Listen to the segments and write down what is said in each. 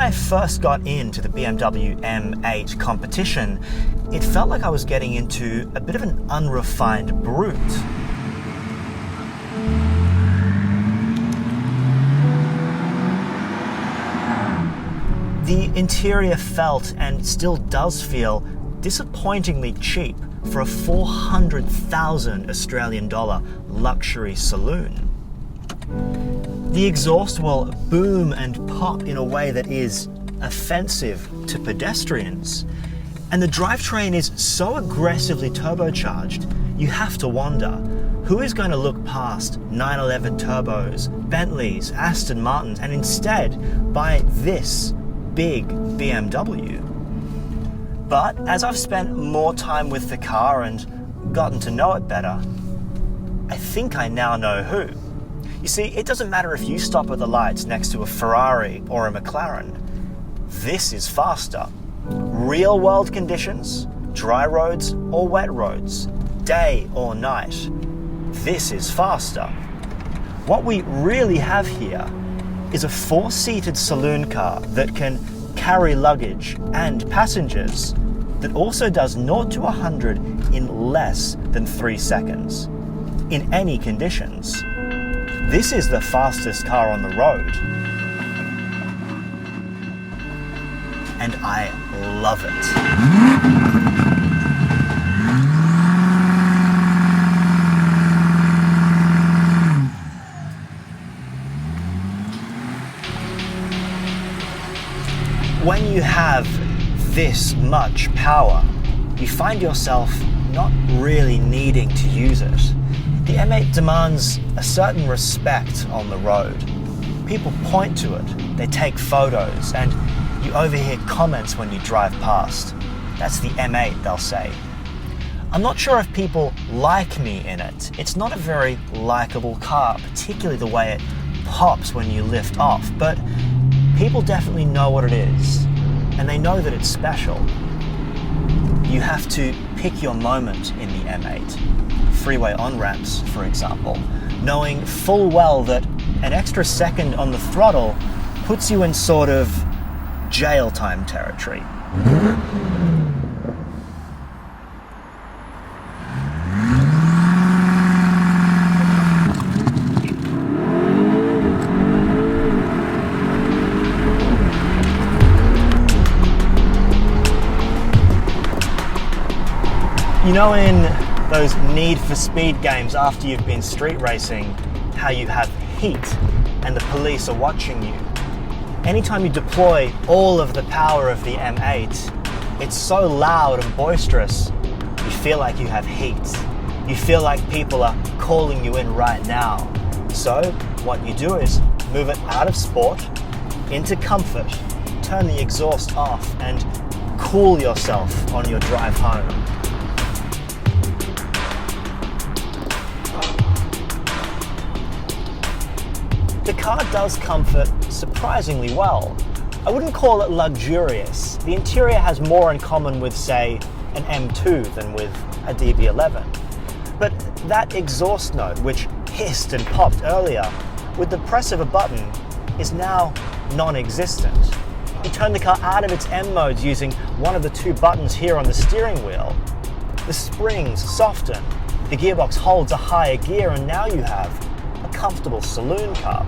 I first got into the BMW M8 Competition, it felt like I was getting into a bit of an unrefined brute. The interior felt, and still does feel, disappointingly cheap for a 400,000 Australian dollar luxury saloon. The exhaust will boom and pop in a way that is offensive to pedestrians. And the drivetrain is so aggressively turbocharged, you have to wonder, who is going to look past 911 turbos, Bentleys, Aston Martins, and instead buy this big BMW? But as I've spent more time with the car and gotten to know it better, I think I now know who. You see, it doesn't matter if you stop at the lights next to a Ferrari or a McLaren. This is faster. Real world conditions, dry roads or wet roads, day or night, this is faster. What we really have here is a 4-seated saloon car that can carry luggage and passengers, that also does 0 to 100 in less than 3 seconds, in any conditions. This is the fastest car on the road. And I love it. When you have this much power, you find yourself not really needing to use it. The M8 demands a certain respect on the road. People point to it, they take photos, and you overhear comments when you drive past. That's the M8, they'll say. I'm not sure if people like me in it. It's not a very likable car, particularly the way it pops when you lift off, but people definitely know what it is, and they know that it's special. You have to pick your moment in the M8. Freeway on-ramps, for example, knowing full well that an extra second on the throttle puts you in sort of jail time territory. You know, in those Need for Speed games after you've been street racing, how you have heat and the police are watching you. Anytime you deploy all of the power of the M8, it's so loud and boisterous, you feel like you have heat. You feel like people are calling you in right now. So what you do is move it out of sport into comfort, turn the exhaust off, and cool yourself on your drive home. The car does comfort surprisingly well. I wouldn't call it luxurious. The interior has more in common with, say, an M2 than with a DB11. But that exhaust note, which hissed and popped earlier, with the press of a button, is now non-existent. You turn the car out of its M modes using one of the 2 buttons here on the steering wheel. The springs soften, the gearbox holds a higher gear, and now you have a comfortable saloon car.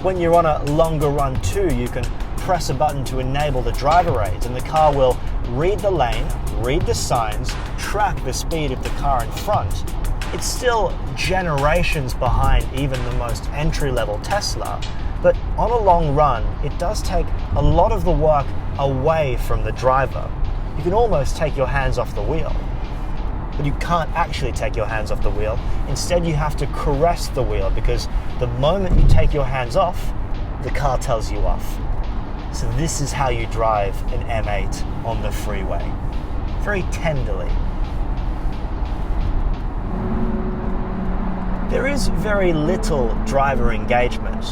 When you're on a longer run too, you can press a button to enable the driver aids, and the car will read the lane, read the signs, track the speed of the car in front. It's still generations behind even the most entry-level Tesla, but on a long run, it does take a lot of the work away from the driver. You can almost take your hands off the wheel. But you can't actually take your hands off the wheel. Instead, you have to caress the wheel, because the moment you take your hands off, the car tells you off. So this is how you drive an M8 on the freeway. Very tenderly. There is very little driver engagement.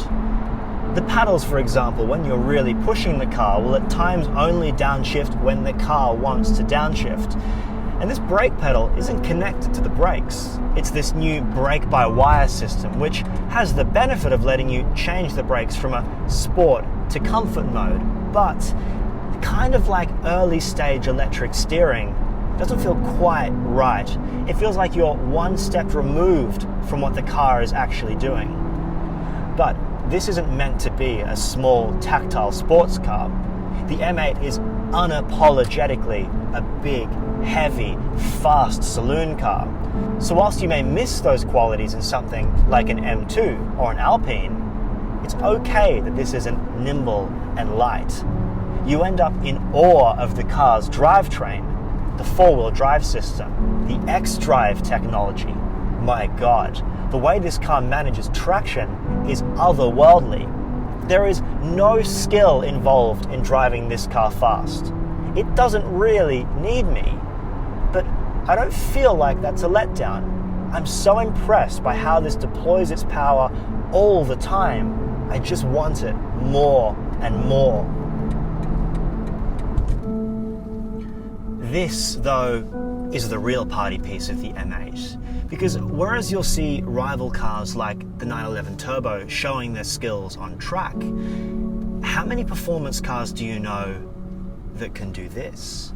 The paddles, for example, when you're really pushing the car, will at times only downshift when the car wants to downshift. And this brake pedal isn't connected to the brakes. It's this new brake-by-wire system, which has the benefit of letting you change the brakes from a sport to comfort mode, but kind of like early stage electric steering, doesn't feel quite right. It feels like you're one step removed from what the car is actually doing. But this isn't meant to be a small tactile sports car. The M8 is unapologetically a big, heavy, fast saloon car. So whilst you may miss those qualities in something like an M2 or an Alpine, it's okay that this isn't nimble and light. You end up in awe of the car's drivetrain, the four-wheel drive system, the X-Drive technology. My God, the way this car manages traction is otherworldly. There is no skill involved in driving this car fast. It doesn't really need me, but I don't feel like that's a letdown. I'm so impressed by how this deploys its power all the time. I just want it more and more. This, though, is the real party piece of the M8. Because whereas you'll see rival cars like the 911 Turbo showing their skills on track, how many performance cars do you know that can do this?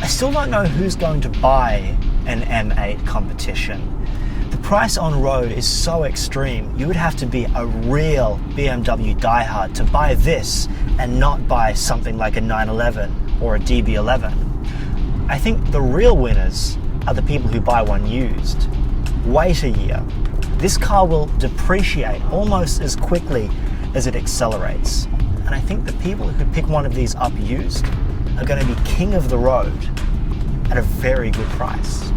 I still don't know who's going to buy an M8 Competition. The price on road is so extreme, you would have to be a real BMW diehard to buy this and not buy something like a 911 or a DB11. I think the real winners are the people who buy one used. Wait a year. This car will depreciate almost as quickly as it accelerates. And I think the people who pick one of these up used are going to be king of the road at a very good price.